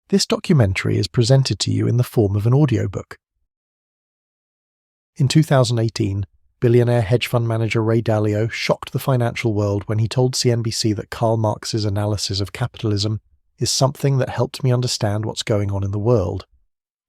This documentary is presented to you in the form of an audiobook. In 2018, billionaire hedge fund manager Ray Dalio shocked the financial world when he told CNBC that Karl Marx's analysis of capitalism is something that helped me understand what's going on in the world.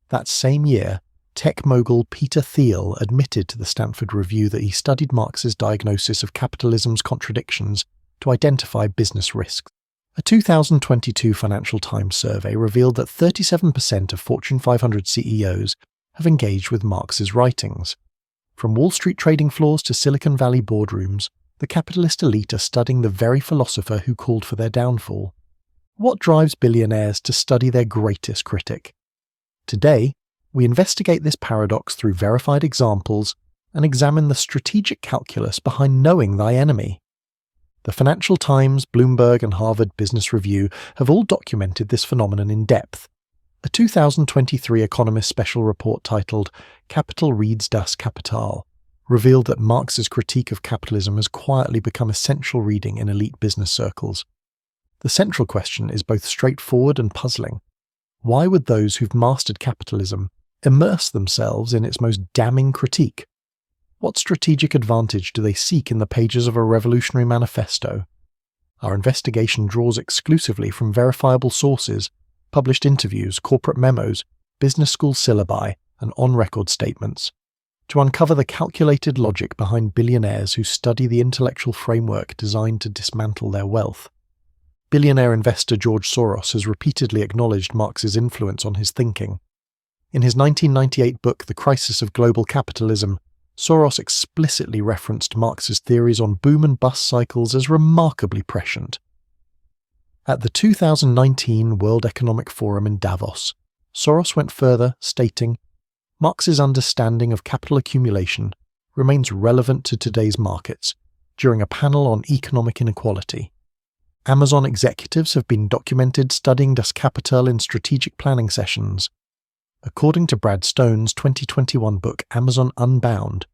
That same year, tech mogul Peter Thiel admitted to the Stanford Review that he studied Marx's diagnosis of capitalism's contradictions to identify business risks. A 2022 Financial Times survey revealed that 37% of Fortune 500 CEOs have engaged with Marx's writings. From Wall Street trading floors to Silicon Valley boardrooms, the capitalist elite are studying the very philosopher who called for their downfall. What drives billionaires to study their greatest critic? Today, we investigate this paradox through verified examples and examine the strategic calculus behind knowing thy enemy. The Financial Times, Bloomberg, and Harvard Business Review have all documented this phenomenon in depth. A 2023 Economist special report titled Capital Reads Das Kapital revealed that Marx's critique of capitalism has quietly become essential reading in elite business circles. The central question is both straightforward and puzzling. Why would those who've mastered capitalism immerse themselves in its most damning critique? What strategic advantage do they seek in the pages of a revolutionary manifesto? Our investigation draws exclusively from verifiable sources, published interviews, corporate memos, business school syllabi, and on-record statements, to uncover the calculated logic behind billionaires who study the intellectual framework designed to dismantle their wealth. Billionaire investor George Soros has repeatedly acknowledged Marx's influence on his thinking. In his 1998 book The Crisis of Global Capitalism, Soros explicitly referenced Marx's theories on boom and bust cycles as remarkably prescient. At the 2019 World Economic Forum in Davos, Soros went further, stating, Marx's understanding of capital accumulation remains relevant to today's markets during a panel on economic inequality. Amazon executives have been documented studying Das Kapital in strategic planning sessions. According to Brad Stone's 2021 book Amazon Unbound,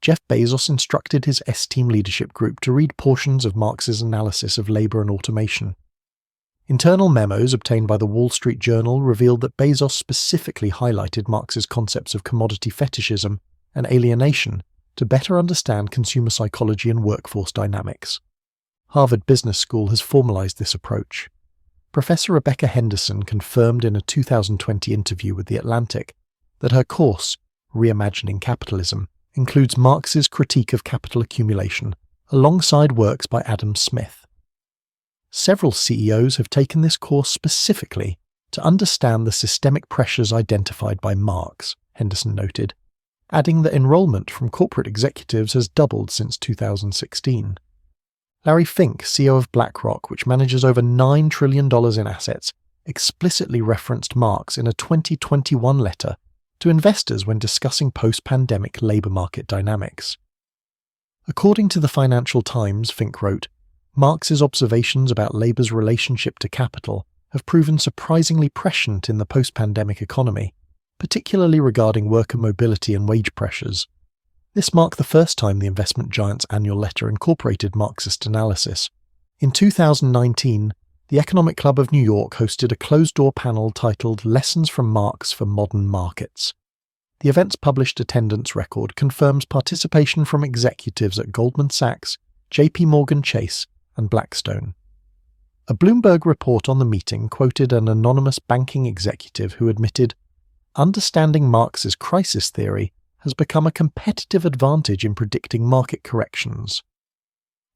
Jeff Bezos instructed his S-Team leadership group to read portions of Marx's analysis of labor and automation. Internal memos obtained by the Wall Street Journal revealed that Bezos specifically highlighted Marx's concepts of commodity fetishism and alienation to better understand consumer psychology and workforce dynamics. Harvard Business School has formalized this approach. Professor Rebecca Henderson confirmed in a 2020 interview with The Atlantic that her course, Reimagining Capitalism, includes Marx's critique of capital accumulation, alongside works by Adam Smith. Several CEOs have taken this course specifically to understand the systemic pressures identified by Marx, Henderson noted, adding that enrollment from corporate executives has doubled since 2016. Larry Fink, CEO of BlackRock, which manages over $9 trillion in assets, explicitly referenced Marx in a 2021 letter to investors when discussing post-pandemic labor market dynamics. According to the Financial Times, Fink wrote, Marx's observations about labor's relationship to capital have proven surprisingly prescient in the post-pandemic economy, particularly regarding worker mobility and wage pressures. This marked the first time the investment giant's annual letter incorporated Marxist analysis. In 2019, the Economic Club of New York hosted a closed-door panel titled Lessons from Marx for Modern Markets. The event's published attendance record confirms participation from executives at Goldman Sachs, JP Morgan Chase, and Blackstone. A Bloomberg report on the meeting quoted an anonymous banking executive who admitted, "Understanding Marx's crisis theory has become a competitive advantage in predicting market corrections."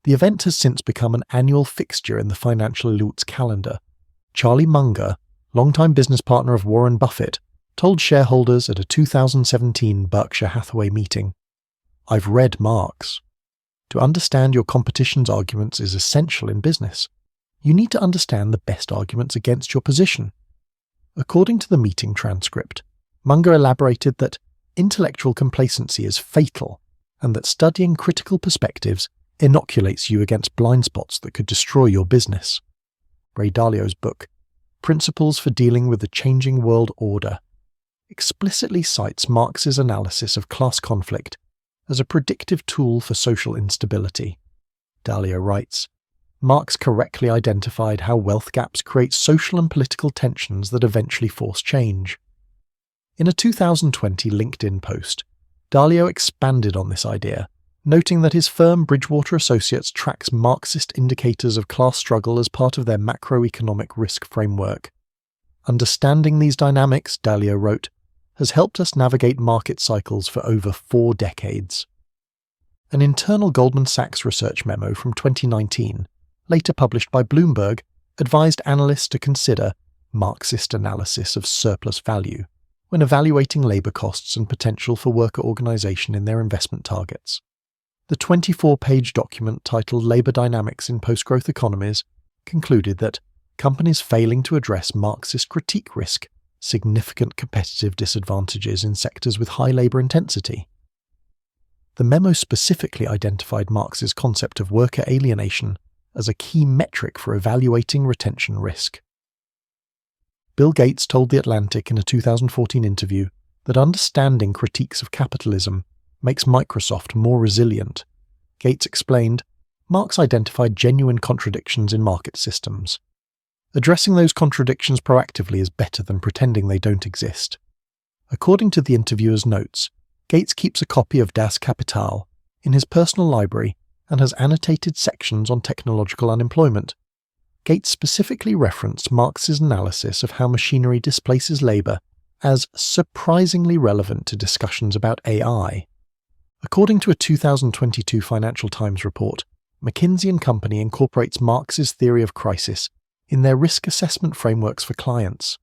The event has since become an annual fixture in the financial elite's calendar. Charlie Munger, longtime business partner of Warren Buffett, told shareholders at a 2017 Berkshire Hathaway meeting, "I've read Marx. To understand your competition's arguments is essential in business. You need to understand the best arguments against your position." According to the meeting transcript, Munger elaborated that intellectual complacency is fatal and that studying critical perspectives inoculates you against blind spots that could destroy your business. Ray Dalio's book, Principles for Dealing with the Changing World Order, explicitly cites Marx's analysis of class conflict as a predictive tool for social instability. Dalio writes, Marx correctly identified how wealth gaps create social and political tensions that eventually force change. In a 2020 LinkedIn post, Dalio expanded on this idea, noting that his firm Bridgewater Associates tracks Marxist indicators of class struggle as part of their macroeconomic risk framework. Understanding these dynamics, Dalio wrote, has helped us navigate market cycles for over 4 decades. An internal Goldman Sachs research memo from 2019, later published by Bloomberg, advised analysts to consider Marxist analysis of surplus value when evaluating labour costs and potential for worker organisation in their investment targets. The 24-page document titled Labour Dynamics in Post-Growth Economies concluded that companies failing to address Marxist critique risk significant competitive disadvantages in sectors with high labour intensity. The memo specifically identified Marx's concept of worker alienation as a key metric for evaluating retention risk. Bill Gates told The Atlantic in a 2014 interview that understanding critiques of capitalism makes Microsoft more resilient. Gates explained, Marx identified genuine contradictions in market systems. Addressing those contradictions proactively is better than pretending they don't exist. According to the interviewer's notes, Gates keeps a copy of Das Kapital in his personal library and has annotated sections on technological unemployment. Gates specifically referenced Marx's analysis of how machinery displaces labour as surprisingly relevant to discussions about AI. According to a 2022 Financial Times report, McKinsey & Company incorporates Marx's theory of crisis in their risk assessment frameworks for clients.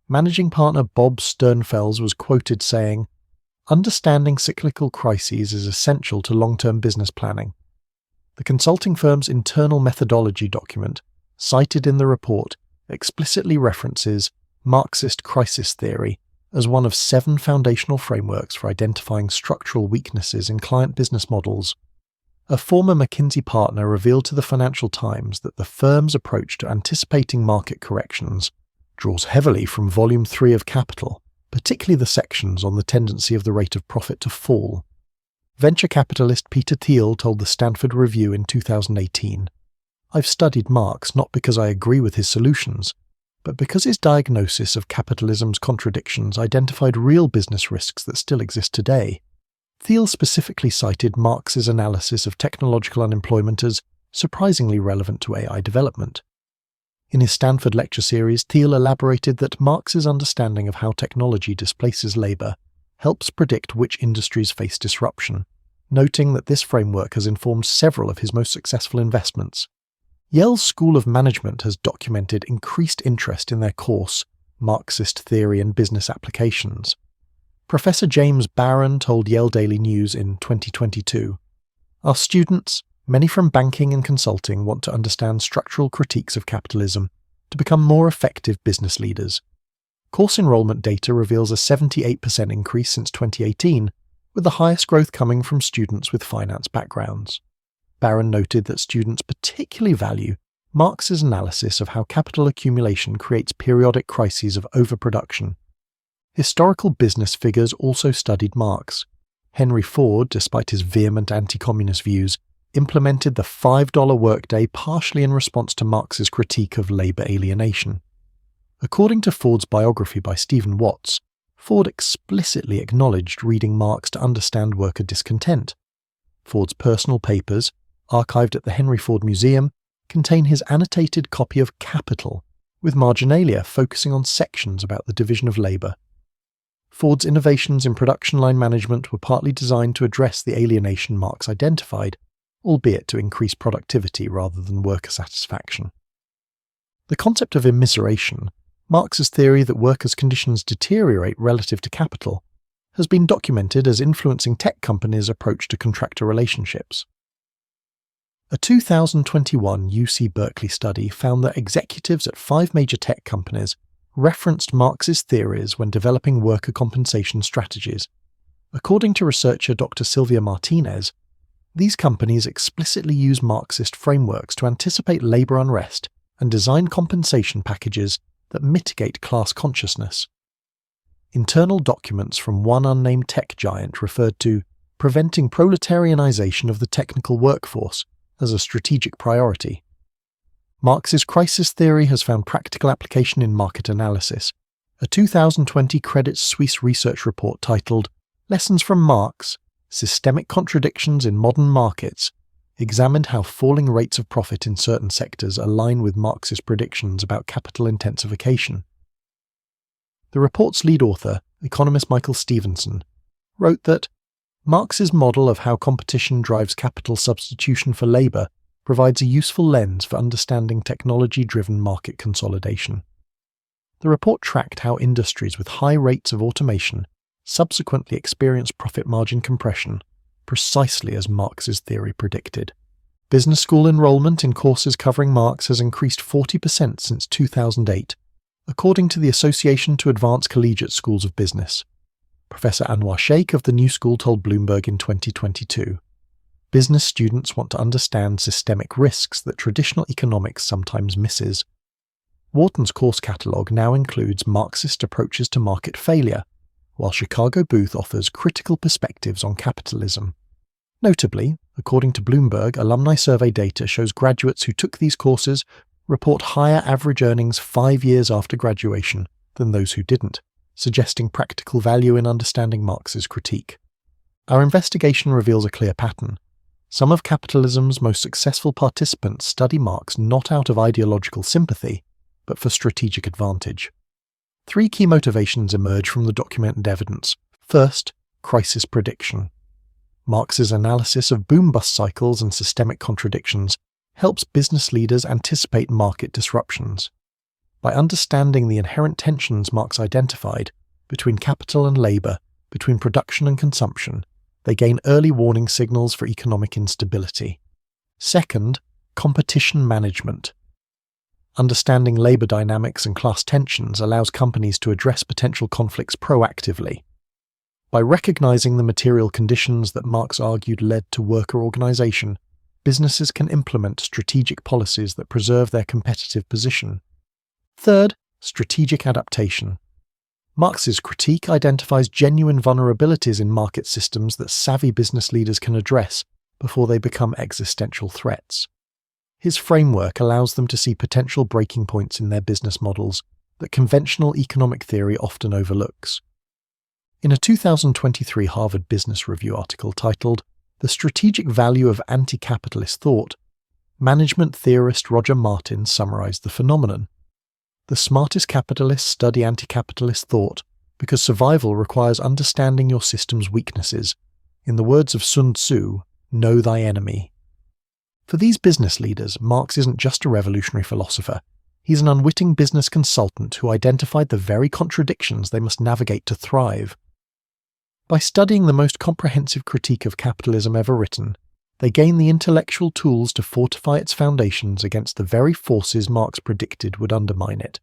Managing partner Bob Sternfels was quoted saying, "Understanding cyclical crises is essential to long-term business planning." The consulting firm's internal methodology document, cited in the report, explicitly references Marxist crisis theory as one of 7 foundational frameworks for identifying structural weaknesses in client business models. A former McKinsey partner revealed to the Financial Times that the firm's approach to anticipating market corrections draws heavily from Volume 3 of Capital, particularly the sections on the tendency of the rate of profit to fall. Venture capitalist Peter Thiel told the Stanford Review in 2018, "I've studied Marx not because I agree with his solutions, but because his diagnosis of capitalism's contradictions identified real business risks that still exist today." Thiel specifically cited Marx's analysis of technological unemployment as surprisingly relevant to AI development. In his Stanford lecture series, Thiel elaborated that Marx's understanding of how technology displaces labour helps predict which industries face disruption, noting that this framework has informed several of his most successful investments. Yale's School of Management has documented increased interest in their course, Marxist Theory and Business Applications. Professor James Barron told Yale Daily News in 2022, "Our students, many from banking and consulting, want to understand structural critiques of capitalism to become more effective business leaders. Course enrollment data reveals a 78% increase since 2018, with the highest growth coming from students with finance backgrounds." Barron noted that students particularly value Marx's analysis of how capital accumulation creates periodic crises of overproduction. Historical business figures also studied Marx. Henry Ford, despite his vehement anti-communist views, implemented the $5 workday partially in response to Marx's critique of labour alienation. According to Ford's biography by Stephen Watts, Ford explicitly acknowledged reading Marx to understand worker discontent. Ford's personal papers, archived at the Henry Ford Museum, contain his annotated copy of Capital, with marginalia focusing on sections about the division of labour. Ford's innovations in production line management were partly designed to address the alienation Marx identified, albeit to increase productivity rather than worker satisfaction. The concept of immiseration, Marx's theory that workers' conditions deteriorate relative to capital, has been documented as influencing tech companies' approach to contractor relationships. A 2021 UC Berkeley study found that executives at 5 major tech companies referenced Marx's theories when developing worker compensation strategies. According to researcher Dr. Sylvia Martinez, these companies explicitly use Marxist frameworks to anticipate labour unrest and design compensation packages that mitigate class consciousness. Internal documents from one unnamed tech giant referred to preventing proletarianization of the technical workforce as a strategic priority, Marx's crisis theory has found practical application in market analysis. A 2020 Credit Suisse research report titled Lessons from Marx: Systemic Contradictions in Modern Markets examined how falling rates of profit in certain sectors align with Marx's predictions about capital intensification. The report's lead author, economist Michael Stevenson, wrote that Marx's model of how competition drives capital substitution for labour provides a useful lens for understanding technology-driven market consolidation. The report tracked how industries with high rates of automation subsequently experienced profit margin compression, precisely as Marx's theory predicted. Business school enrollment in courses covering Marx has increased 40% since 2008, according to the Association to Advance Collegiate Schools of Business. Professor Anwar Sheikh of the New School told Bloomberg in 2022, "Business students want to understand systemic risks that traditional economics sometimes misses." Wharton's course catalogue now includes Marxist approaches to market failure, while Chicago Booth offers critical perspectives on capitalism. Notably, according to Bloomberg, alumni survey data shows graduates who took these courses report higher average earnings 5 years after graduation than those who didn't, suggesting practical value in understanding Marx's critique. Our investigation reveals a clear pattern. Some of capitalism's most successful participants study Marx not out of ideological sympathy, but for strategic advantage. 3 key motivations emerge from the documented evidence. First, crisis prediction. Marx's analysis of boom-bust cycles and systemic contradictions helps business leaders anticipate market disruptions. By understanding the inherent tensions Marx identified between capital and labour, between production and consumption, they gain early warning signals for economic instability. Second, competition management. Understanding labour dynamics and class tensions allows companies to address potential conflicts proactively. By recognising the material conditions that Marx argued led to worker organisation, businesses can implement strategic policies that preserve their competitive position. Third, strategic adaptation. Marx's critique identifies genuine vulnerabilities in market systems that savvy business leaders can address before they become existential threats. His framework allows them to see potential breaking points in their business models that conventional economic theory often overlooks. In a 2023 Harvard Business Review article titled The Strategic Value of Anti-Capitalist Thought, management theorist Roger Martin summarized the phenomenon. The smartest capitalists study anti-capitalist thought because survival requires understanding your system's weaknesses. In the words of Sun Tzu, know thy enemy. For these business leaders, Marx isn't just a revolutionary philosopher. He's an unwitting business consultant who identified the very contradictions they must navigate to thrive. By studying the most comprehensive critique of capitalism ever written, they gain the intellectual tools to fortify its foundations against the very forces Marx predicted would undermine it.